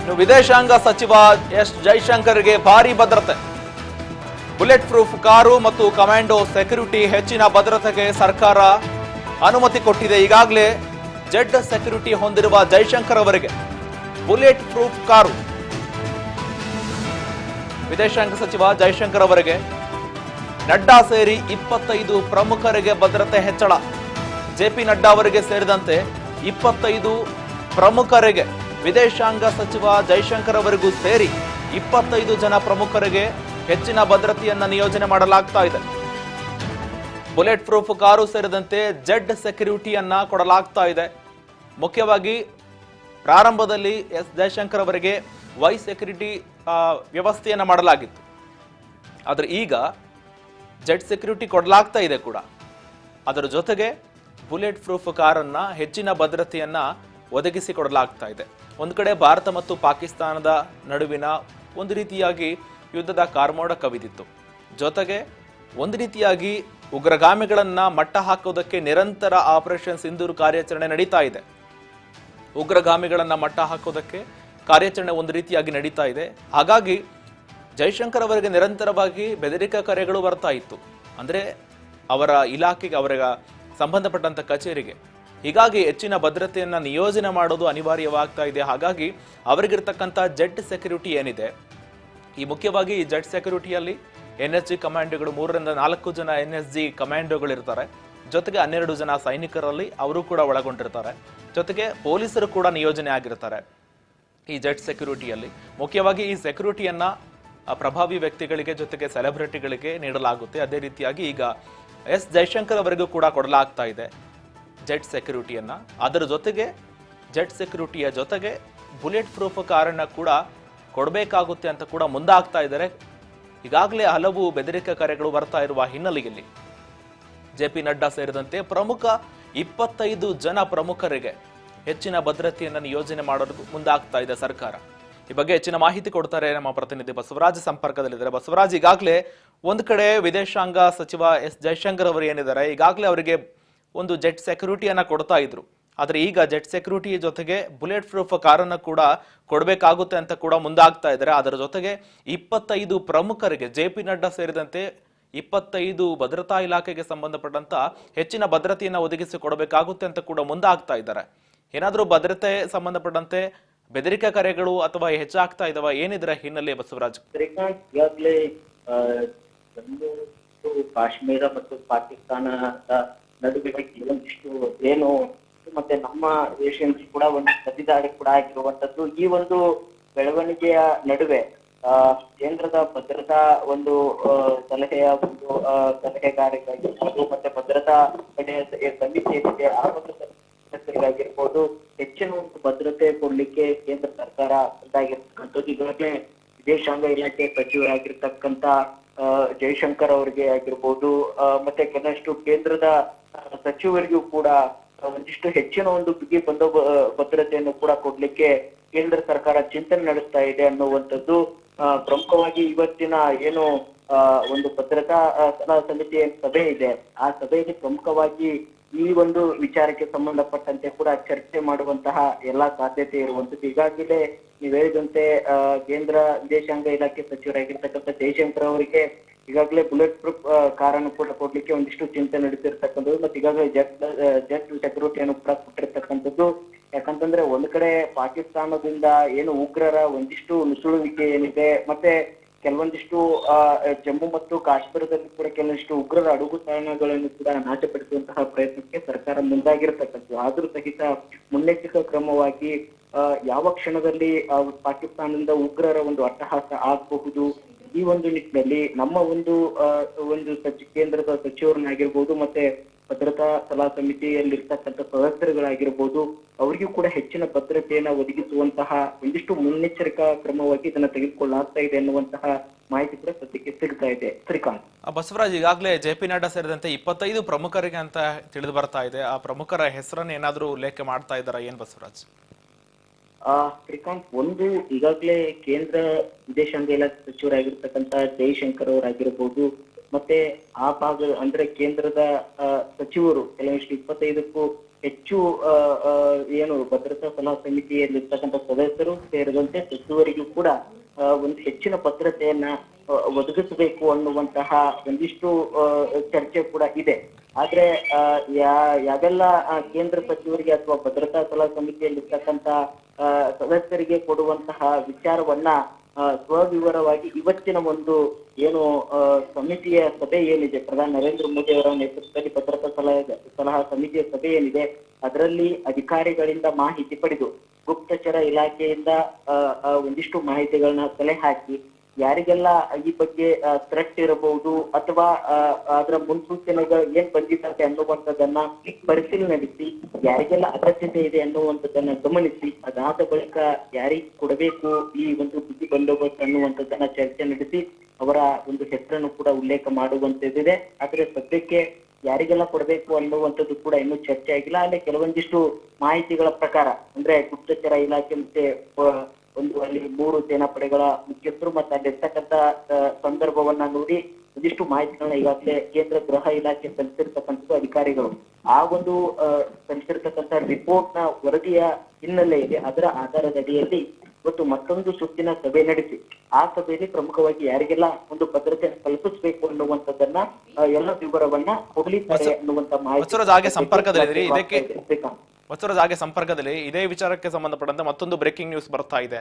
ಇನ್ನು ವಿದೇಶಾಂಗ ಸಚಿವ ಎಸ್ ಜೈಶಂಕರ್ಗೆ ಭಾರಿ ಭದ್ರತೆ. ಬುಲೆಟ್ ಪ್ರೂಫ್ ಕಾರು ಮತ್ತು ಕಮಾಂಡೋ ಸೆಕ್ಯೂರಿಟಿ ಹೆಚ್ಚಿನ ಭದ್ರತೆಗೆ ಸರ್ಕಾರ ಅನುಮತಿ ಕೊಟ್ಟಿದೆ. ಈಗಾಗಲೇ ಜೆಡ್ ಸೆಕ್ಯೂರಿಟಿ ಹೊಂದಿರುವ ಜೈಶಂಕರ್ ಅವರಿಗೆ ಬುಲೆಟ್ ಪ್ರೂಫ್ ಕಾರು. ವಿದೇಶಾಂಗ ಸಚಿವ ಜೈಶಂಕರ್ ಅವರಿಗೆ ನಡ್ಡಾ ಸೇರಿ 25 ಪ್ರಮುಖರಿಗೆ ಭದ್ರತೆ ಹೆಚ್ಚಳ. ಜೆಪಿ ನಡ್ಡಾ ಅವರಿಗೆ ಸೇರಿದಂತೆ 25 ಪ್ರಮುಖರಿಗೆ, ವಿದೇಶಾಂಗ ಸಚಿವ ಜೈಶಂಕರ್ ಅವರಿಗೂ ಸೇರಿ 25 ಜನ ಪ್ರಮುಖರಿಗೆ ಹೆಚ್ಚಿನ ಭದ್ರತೆಯನ್ನ ನಿಯೋಜನೆ ಮಾಡಲಾಗ್ತಾ ಇದೆ. ಬುಲೆಟ್ ಪ್ರೂಫ್ ಕಾರು ಸೇರಿದಂತೆ ಜೆಡ್ ಸೆಕ್ಯೂರಿಟಿಯನ್ನ ಕೊಡಲಾಗ್ತಾ ಇದೆ. ಮುಖ್ಯವಾಗಿ ಪ್ರಾರಂಭದಲ್ಲಿ ಎಸ್ ಜೈಶಂಕರ್ ಅವರಿಗೆ ವೈ ಸೆಕ್ಯೂರಿಟಿ ವ್ಯವಸ್ಥೆಯನ್ನ ಮಾಡಲಾಗಿತ್ತು. ಆದ್ರೆ ಈಗ ಜೆಡ್ ಸೆಕ್ಯೂರಿಟಿ ಕೊಡಲಾಗ್ತಾ ಇದೆ ಕೂಡ. ಅದರ ಜೊತೆಗೆ ಬುಲೆಟ್ ಪ್ರೂಫ್ ಕಾರನ್ನ ಹೆಚ್ಚಿನ ಭದ್ರತೆಯನ್ನ ಒದಗಿಸಿ ಕೊಡಲಾಗ್ತಾ ಇದೆ. ಒಂದು ಕಡೆ ಭಾರತ ಮತ್ತು ಪಾಕಿಸ್ತಾನದ ನಡುವಿನ ಒಂದು ರೀತಿಯಾಗಿ ಯುದ್ಧದ ಕಾರ್ಮೋಡ ಕವಿದಿತ್ತು. ಜೊತೆಗೆ ಒಂದು ರೀತಿಯಾಗಿ ಉಗ್ರಗಾಮಿಗಳನ್ನ ಮಟ್ಟ ಹಾಕೋದಕ್ಕೆ ನಿರಂತರ ಆಪರೇಷನ್ ಸಿಂಧೂರ್ ಕಾರ್ಯಾಚರಣೆ ನಡೀತಾ ಇದೆ. ಉಗ್ರಗಾಮಿಗಳನ್ನ ಮಟ್ಟ ಹಾಕೋದಕ್ಕೆ ಕಾರ್ಯಾಚರಣೆ ಒಂದು ರೀತಿಯಾಗಿ ನಡೀತಾ ಇದೆ. ಹಾಗಾಗಿ ಜೈಶಂಕರ್ ಅವರಿಗೆ ನಿರಂತರವಾಗಿ ಬೆದರಿಕಾ ಕರೆಗಳು ಬರ್ತಾ ಇತ್ತು, ಅಂದ್ರೆ ಅವರ ಇಲಾಖೆಗೆ, ಅವರ ಸಂಬಂಧಪಟ್ಟಂತ ಕಚೇರಿಗೆ. ಹೀಗಾಗಿ ಹೆಚ್ಚಿನ ಭದ್ರತೆಯನ್ನ ನಿಯೋಜನೆ ಮಾಡೋದು ಅನಿವಾರ್ಯವಾಗ್ತಾ ಇದೆ. ಹಾಗಾಗಿ ಅವರಿಗಿರ್ತಕ್ಕಂಥ ಜೆಡ್ ಸೆಕ್ಯೂರಿಟಿ ಏನಿದೆ, ಈ ಮುಖ್ಯವಾಗಿ ಈ ಜೆಡ್ ಸೆಕ್ಯೂರಿಟಿಯಲ್ಲಿ NSG ಕಮಾಂಡೋಗಳು 3 ರಿಂದ 4 ಜನ NSG ಕಮಾಂಡೋಗಳು ಇರ್ತಾರೆ. ಜೊತೆಗೆ 12 ಜನ ಸೈನಿಕರಲ್ಲಿ ಅವರು ಕೂಡ ಒಳಗೊಂಡಿರ್ತಾರೆ. ಜೊತೆಗೆ ಪೊಲೀಸರು ಕೂಡ ನಿಯೋಜನೆ ಆಗಿರ್ತಾರೆ ಈ ಜೆಡ್ ಸೆಕ್ಯೂರಿಟಿಯಲ್ಲಿ. ಮುಖ್ಯವಾಗಿ ಈ ಸೆಕ್ಯೂರಿಟಿಯನ್ನ ಪ್ರಭಾವಿ ವ್ಯಕ್ತಿಗಳಿಗೆ ಜೊತೆಗೆ ಸೆಲೆಬ್ರಿಟಿಗಳಿಗೆ ನೀಡಲಾಗುತ್ತೆ. ಅದೇ ರೀತಿಯಾಗಿ ಈಗ ಎಸ್ ಜೈಶಂಕರ್ ಅವರಿಗೂ ಕೂಡ ಕೊಡಲಾಗ್ತಾ ಇದೆ ಜೆಡ್ ಸೆಕ್ಯೂರಿಟಿಯನ್ನ. ಅದರ ಜೊತೆಗೆ ಜೆಡ್ ಸೆಕ್ಯೂರಿಟಿಯ ಜೊತೆಗೆ ಬುಲೆಟ್ ಪ್ರೂಫ್ ಕಾರನ್ನ ಕೂಡ ಕೊಡಬೇಕಾಗುತ್ತೆ ಅಂತ ಕೂಡ ಮುಂದಾಗ್ತಾ ಇದ್ದಾರೆ. ಈಗಾಗಲೇ ಹಲವು ಬೆದರಿಕೆ ಕರೆಗಳು ಬರ್ತಾ ಇರುವ ಹಿನ್ನೆಲೆಯಲ್ಲಿ ಜೆಪಿ ನಡ್ಡಾ ಸೇರಿದಂತೆ ಪ್ರಮುಖ 25 ಜನ ಪ್ರಮುಖರಿಗೆ ಹೆಚ್ಚಿನ ಭದ್ರತೆಯನ್ನು ನಿಯೋಜನೆ ಮಾಡೋದಕ್ಕೂ ಮುಂದಾಗ್ತಾ ಇದೆ ಸರ್ಕಾರ. ಈ ಬಗ್ಗೆ ಹೆಚ್ಚಿನ ಮಾಹಿತಿ ಕೊಡ್ತಾರೆ ನಮ್ಮ ಪ್ರತಿನಿಧಿ ಬಸವರಾಜ್ ಸಂಪರ್ಕದಲ್ಲಿದ್ದಾರೆ. ಬಸವರಾಜ್, ಈಗಾಗಲೇ ಒಂದು ಕಡೆ ವಿದೇಶಾಂಗ ಸಚಿವ ಎಸ್ ಜೈಶಂಕರ್ ಅವರು ಏನಿದ್ದಾರೆ, ಈಗಾಗಲೇ ಅವರಿಗೆ ಒಂದು ಜೆಟ್ ಸೆಕ್ಯೂರಿಟಿಯನ್ನ ಕೊಡ್ತಾ ಇದ್ರು. ಆದ್ರೆ ಈಗ ಜೆಟ್ ಸೆಕ್ಯೂರಿಟಿ ಜೊತೆಗೆ ಬುಲೆಟ್ ಪ್ರೂಫ್ ಕಾರನ್ನ ಕೂಡ ಕೊಡಬೇಕಾಗುತ್ತೆ ಅಂತ ಕೂಡ ಮುಂದಾಗ್ತಾ ಇದ್ದಾರೆ. ಅದರ ಜೊತೆಗೆ 25 ಪ್ರಮುಖರಿಗೆ, ಜೆಪಿ ನಡ್ಡಾ ಸೇರಿದಂತೆ 25 ಭದ್ರತಾ ಇಲಾಖೆಗೆ ಸಂಬಂಧಪಟ್ಟಂತ ಹೆಚ್ಚಿನ ಭದ್ರತೆಯನ್ನ ಒದಗಿಸಿ ಕೊಡಬೇಕಾಗುತ್ತೆ ಅಂತ ಕೂಡ ಮುಂದಾಗ್ತಾ ಇದ್ದಾರೆ. ಏನಾದ್ರೂ ಭದ್ರತೆ ಸಂಬಂಧಪಟ್ಟಂತೆ ಬೆದರಿಕೆ ಕರೆಗಳು ಅಥವಾ ಹೆಚ್ಚಾಗ್ತಾ ಇದಾವ, ಏನಿದ್ರ ಹಿನ್ನೆಲೆ ಬಸವರಾಜ್? ಈಗಾಗಲೇ ಜಮ್ಮು ಕಾಶ್ಮೀರ ಮತ್ತು ಪಾಕಿಸ್ತಾನದ ನಡುವೆ ಒಂದಿಷ್ಟು ಏನು ಮತ್ತೆ ನಮ್ಮ ದೇಶದಲ್ಲಿ ಕೂಡ ಒಂದು ಪ್ರತಿದಾಳಿ ಕೂಡ ಆಗಿರುವಂತದ್ದು. ಈ ಒಂದು ಬೆಳವಣಿಗೆಯ ನಡುವೆ ಕೇಂದ್ರದ ಭದ್ರತಾ ಒಂದು ಸಲಹೆಯ ಒಂದು ಸಲಹೆಗಾರಿಗಾಗಿರ್ಬೋದು ಮತ್ತೆ ಭದ್ರತಾ ಪಡೆಯ ಸಮಿತಿ ಏನಿದೆ ಆ ಒಂದು ಸದಸ್ಯರಿಗಾಗಿರ್ಬೋದು ಹೆಚ್ಚಿನ ಒಂದು ಭದ್ರತೆ ಕೊಡ್ಲಿಕ್ಕೆ ಕೇಂದ್ರ ಸರ್ಕಾರ ಮುಂದಾಗಿರ್ತಕ್ಕಂಥದ್ದು. ಈಗಾಗಲೇ ವಿದೇಶಾಂಗ ಇಲಾಖೆ ಸಚಿವರಾಗಿರ್ತಕ್ಕಂಥ ಜೈಶಂಕರ್ ಅವರಿಗೆ ಆಗಿರ್ಬೋದು ಮತ್ತೆ ಕೆಲವಷ್ಟು ಕೇಂದ್ರದ ಸಚಿವರಿಗೂ ಕೂಡ ಒಂದಿಷ್ಟು ಹೆಚ್ಚಿನ ಒಂದು ಬಿಗಿ ಭದ್ರತೆಯನ್ನು ಕೂಡ ಕೊಡ್ಲಿಕ್ಕೆ ಕೇಂದ್ರ ಸರ್ಕಾರ ಚಿಂತನೆ ನಡೆಸ್ತಾ ಇದೆ ಅನ್ನುವಂಥದ್ದು. ಪ್ರಮುಖವಾಗಿ ಇವತ್ತಿನ ಏನು ಒಂದು ಭದ್ರತಾ ಸಲಹಾ ಸಮಿತಿಯ ಸಭೆ ಇದೆ, ಆ ಸಭೆಯಲ್ಲಿ ಪ್ರಮುಖವಾಗಿ ಈ ಒಂದು ವಿಚಾರಕ್ಕೆ ಸಂಬಂಧಪಟ್ಟಂತೆ ಕೂಡ ಚರ್ಚೆ ಮಾಡುವಂತಹ ಎಲ್ಲಾ ಸಾಧ್ಯತೆ ಇರುವಂತದ್ದು. ಈಗಾಗಲೇ ನೀವು ಹೇಳಿದಂತೆ ಕೇಂದ್ರ ವಿದೇಶಾಂಗ ಇಲಾಖೆ ಸಚಿವರಾಗಿರ್ತಕ್ಕಂಥ ಜೈಶಂಕರ್ ಅವರಿಗೆ ಈಗಾಗಲೇ ಬುಲೆಟ್ ಪ್ರೂಫ್ ಕಾರನ್ನು ಕೂಡ ಕೊಡ್ಲಿಕ್ಕೆ ಒಂದಿಷ್ಟು ಚಿಂತನೆ ನಡೆಸಿರ್ತಕ್ಕಂಥದ್ದು. ಮತ್ತೆ ಈಗಾಗಲೇ ಜೆಟ್ ಸೆಕ್ಯೂರಿಟಿಯನ್ನು ಕೂಡ ಕೊಟ್ಟಿರ್ತಕ್ಕಂಥದ್ದು. ಯಾಕಂತಂದ್ರೆ ಒಂದ್ ಕಡೆ ಪಾಕಿಸ್ತಾನದಿಂದ ಏನು ಉಗ್ರರ ಒಂದಿಷ್ಟು ನುಸುಳುವಿಕೆ ಏನಿದೆ, ಮತ್ತೆ ಕೆಲವೊಂದಿಷ್ಟು ಜಮ್ಮು ಮತ್ತು ಕಾಶ್ಮೀರದಲ್ಲಿ ಕೂಡ ಕೆಲವೊಂದಿಷ್ಟು ಉಗ್ರರ ಅಡುಗು ತಾಣಗಳನ್ನು ಕೂಡ ನಾಶಪಡಿಸುವಂತಹ ಪ್ರಯತ್ನಕ್ಕೆ ಸರ್ಕಾರ ಮುಂದಾಗಿರ್ತಕ್ಕಂಥದ್ದು. ಆದ್ರೂ ಸಹಿತ ಮುನ್ನೆಚ್ಚರಿಕಾ ಕ್ರಮವಾಗಿ ಯಾವ ಕ್ಷಣದಲ್ಲಿ ಪಾಕಿಸ್ತಾನದಿಂದ ಉಗ್ರರ ಒಂದು ಅಟ್ಟಹಾಸ ಆಗಬಹುದು, ಈ ಒಂದು ನಿಟ್ಟಿನಲ್ಲಿ ನಮ್ಮ ಒಂದು ಕೇಂದ್ರದ ಸಚಿವರನ್ನಾಗಿರ್ಬೋದು ಮತ್ತೆ ಭದ್ರತಾ ಸಲಹಾ ಸಮಿತಿಯಲ್ಲಿರ್ತಕ್ಕಂಥ ಸದಸ್ಯರುಗಳಾಗಿರ್ಬೋದು ಅವರಿಗೂ ಕೂಡ ಹೆಚ್ಚಿನ ಭದ್ರತೆಯನ್ನ ಒದಗಿಸುವಂತಹ ಒಂದಿಷ್ಟು ಮುನ್ನೆಚ್ಚರಿಕಾ ಕ್ರಮವಾಗಿ ಇದನ್ನ ತೆಗೆದುಕೊಳ್ಳಲಾಗ್ತಾ ಇದೆ ಅನ್ನುವಂತಹ ಮಾಹಿತಿ ಕೂಡ ಸದ್ಯಕ್ಕೆ ಸಿಗ್ತಾ ಇದೆ. ಶ್ರೀಕಾಂತ್. ಬಸವರಾಜ್, ಈಗಾಗಲೇ ಜೆಪಿ ನಡ್ಡಾ ಸೇರಿದಂತೆ 25 ಪ್ರಮುಖರಿಗೆ ಅಂತ ತಿಳಿದು ಬರ್ತಾ ಇದೆ. ಆ ಪ್ರಮುಖರ ಹೆಸರನ್ನು ಏನಾದ್ರೂ ಉಲ್ಲೇಖ ಮಾಡ್ತಾ ಇದ್ದಾರಾ ಏನ್ ಬಸವರಾಜ್? ಶ್ರೀಕಾಂತ್, ಒಂದು ಈಗಾಗಲೇ ಕೇಂದ್ರ ವಿದೇಶಾಂಗ ಇಲಾಖೆ ಸಚಿವರಾಗಿರ್ತಕ್ಕಂಥ ಜೈಶಂಕರ್ ಅವರಾಗಿರ್ಬೋದು ಮತ್ತೆ ಆ ಭಾಗ ಅಂದ್ರೆ ಕೇಂದ್ರದ ಸಚಿವರು ಕೆಲವಷ್ಟು 25ಕ್ಕೂ ಹೆಚ್ಚು ಏನು ಭದ್ರತಾ ಸಲಹಾ ಸಮಿತಿಯಲ್ಲಿರ್ತಕ್ಕಂಥ ಸದಸ್ಯರು ಸೇರಿದಂತೆ ಸಚಿವರಿಗೂ ಕೂಡ ಒಂದು ಹೆಚ್ಚಿನ ಭದ್ರತೆಯನ್ನ ಒದಗಿಸಬೇಕು ಅನ್ನುವಂತಹ ಒಂದಿಷ್ಟು ಚರ್ಚೆ ಕೂಡ ಇದೆ. ಆದ್ರೆ ಯಾವೆಲ್ಲ ಕೇಂದ್ರ ಸಚಿವರಿಗೆ ಅಥವಾ ಭದ್ರತಾ ಸಲಹಾ ಸಮಿತಿಯಲ್ಲಿರ್ತಕ್ಕಂಥ ಸದಸ್ಯರಿಗೆ ಕೊಡುವಂತಹ ವಿಚಾರವನ್ನ ಸ್ವವಿವರವಾಗಿ ಇವತ್ತಿನ ಒಂದು ಏನು ಸಮಿತಿಯ ಸಭೆ ಏನಿದೆ, ಪ್ರಧಾನಿ ನರೇಂದ್ರ ಮೋದಿ ಅವರ ನೇತೃತ್ವದಲ್ಲಿ ಭದ್ರತಾ ಸಲಹಾ ಸಮಿತಿಯ ಸಭೆ ಏನಿದೆ, ಅದರಲ್ಲಿ ಅಧಿಕಾರಿಗಳಿಂದ ಮಾಹಿತಿ ಪಡೆದು ಗುಪ್ತಚರ ಇಲಾಖೆಯಿಂದ ಒಂದಿಷ್ಟು ಮಾಹಿತಿಗಳನ್ನ ಕಲೆ ಹಾಕಿ ಯಾರಿಗೆಲ್ಲ ಈ ಬಗ್ಗೆ ಥ್ರೆಟ್ ಇರಬಹುದು ಅಥವಾ ಅದರ ಮುನ್ಸೂಚನೆಗಳು ಏನ್ ಬಂದಿದ್ದಾರೆ ಅನ್ನುವಂಥದ್ದನ್ನ ಪರಿಶೀಲನೆ ನಡೆಸಿ ಯಾರಿಗೆಲ್ಲ ಅಗತ್ಯತೆ ಇದೆ ಅನ್ನುವಂಥದ್ದನ್ನ ಗಮನಿಸಿ ಅದಾದ ಬಳಿಕ ಯಾರಿಗೆ ಕೊಡಬೇಕು ಈ ಒಂದು ಬಿಗಿ ಬಂದೋಬಸ್ತ್ ಅನ್ನುವಂಥದ್ದನ್ನ ಚರ್ಚೆ ನಡೆಸಿ ಅವರ ಒಂದು ಹೆಸರನ್ನು ಕೂಡ ಉಲ್ಲೇಖ ಮಾಡುವಂತದ್ದಿದೆ. ಆದ್ರೆ ಸದ್ಯಕ್ಕೆ ಯಾರಿಗೆಲ್ಲ ಕೊಡಬೇಕು ಅನ್ನುವಂಥದ್ದು ಕೂಡ ಇನ್ನೂ ಚರ್ಚೆ ಆಗಿಲ್ಲ. ಅಲ್ಲಿ ಕೆಲವೊಂದಿಷ್ಟು ಮಾಹಿತಿಗಳ ಪ್ರಕಾರ ಅಂದ್ರೆ ಗುಪ್ತಚರ ಇಲಾಖೆ ಮತ್ತೆ ಒಂದು ಅಲ್ಲಿ 3 ಸೇನಾಪಡೆಗಳ ಮುಖ್ಯಸ್ಥರು ಮತ್ತೆ ಅಲ್ಲಿರ್ತಕ್ಕಂಥ ಸಂದರ್ಭವನ್ನ ನೋಡಿ ಒಂದಿಷ್ಟು ಮಾಹಿತಿಗಳನ್ನ ಈಗಾಗಲೇ ಕೇಂದ್ರ ಗೃಹ ಇಲಾಖೆ ಸಲ್ಲಿಸಿರ್ತಕ್ಕಂಥ ಅಧಿಕಾರಿಗಳು ಆ ಒಂದು ಸಲ್ಲಿಸಿರ್ತಕ್ಕಂಥ ರಿಪೋರ್ಟ್ ನ ವರದಿಯ ಹಿನ್ನೆಲೆಯಲ್ಲಿ ಅದರ ಆಧಾರದ ಅಡಿಯಲ್ಲಿ ಇವತ್ತು ಮತ್ತೊಂದು ಸುತ್ತಿನ ಸಭೆ ನಡೆಸಿ ಆ ಸಭೆಯಲ್ಲಿ ಪ್ರಮುಖವಾಗಿ ಯಾರಿಗೆಲ್ಲ ಒಂದು ಭದ್ರತೆ ಕಲ್ಪಿಸಬೇಕು ಅನ್ನುವಂಥದ್ದನ್ನ ಎಲ್ಲ ವಿವರವನ್ನ ಕೊಡ್ಲಿದ್ದಾರೆ ಅನ್ನುವಂತ ಮಾಹಿತಿ ಸಂಪರ್ಕದಲ್ಲಿ ಇದೇ ವಿಚಾರಕ್ಕೆ ಸಂಬಂಧಪಟ್ಟಂತೆ ಮತ್ತೊಂದು ಬ್ರೇಕಿಂಗ್ ನ್ಯೂಸ್ ಬರ್ತಾ ಇದೆ.